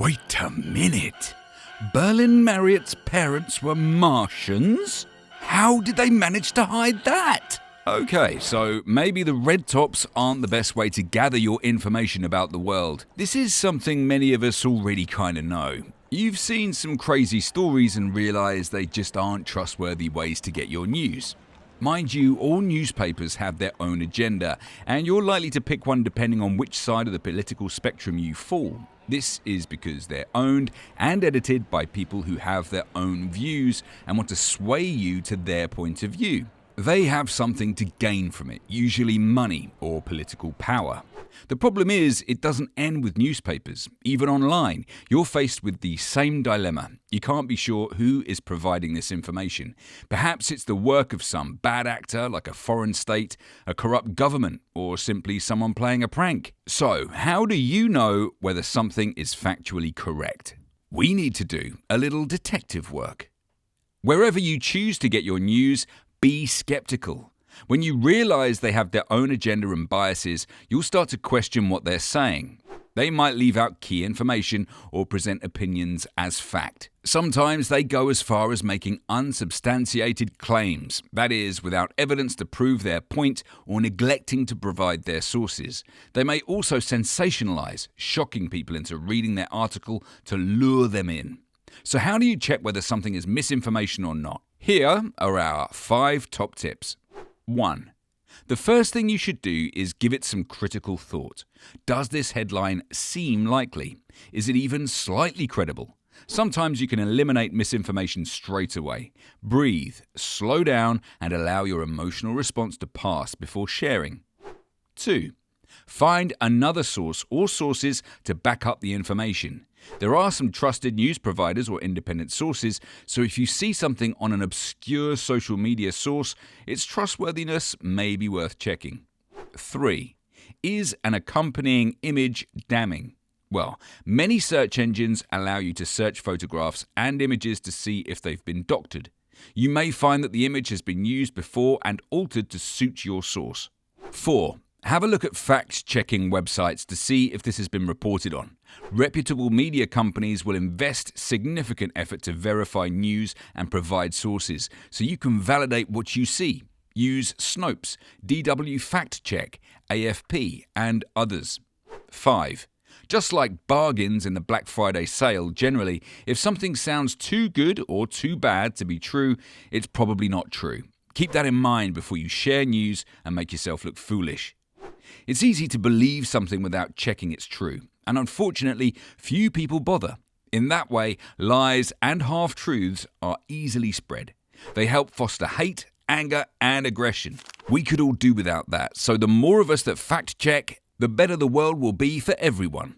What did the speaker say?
Wait a minute. Berlin Marriott's parents were Martians? How did they manage to hide that? Okay, so maybe the red tops aren't the best way to gather your information about the world. This is something many of us already kind of know. You've seen some crazy stories and realised they just aren't trustworthy ways to get your news. Mind you, all newspapers have their own agenda, and you're likely to pick one depending on which side of the political spectrum you fall. This is because they're owned and edited by people who have their own views and want to sway you to their point of view. They have something to gain from it, usually money or political power. The problem is, it doesn't end with newspapers. Even online, you're faced with the same dilemma. You can't be sure who is providing this information. Perhaps it's the work of some bad actor, like a foreign state, a corrupt government, or simply someone playing a prank. So, how do you know whether something is factually correct? We need to do a little detective work. Wherever you choose to get your news, be skeptical. When you realize they have their own agenda and biases, you'll start to question what they're saying. They might leave out key information or present opinions as fact. Sometimes they go as far as making unsubstantiated claims, that is, without evidence to prove their point or neglecting to provide their sources. They may also sensationalize, shocking people into reading their article to lure them in. So how do you check whether something is misinformation or not? Here are our 5 top tips. 1. The first thing you should do is give it some critical thought. Does this headline seem likely? Is it even slightly credible? Sometimes you can eliminate misinformation straight away. Breathe, slow down, and allow your emotional response to pass before sharing. 2. Find another source or sources to back up the information. There are some trusted news providers or independent sources, so if you see something on an obscure social media source, its trustworthiness may be worth checking. 3. Is an accompanying image damning? Well, many search engines allow you to search photographs and images to see if they've been doctored. You may find that the image has been used before and altered to suit your source. 4. Have a look at fact-checking websites to see if this has been reported on. Reputable media companies will invest significant effort to verify news and provide sources, so you can validate what you see. Use Snopes, DW Fact Check, AFP, and others. 5. Just like bargains in the Black Friday sale, generally, if something sounds too good or too bad to be true, it's probably not true. Keep that in mind before you share news and make yourself look foolish. It's easy to believe something without checking it's true, and unfortunately, few people bother. In that way, lies and half-truths are easily spread. They help foster hate, anger, and aggression. We could all do without that, so the more of us that fact-check, the better the world will be for everyone.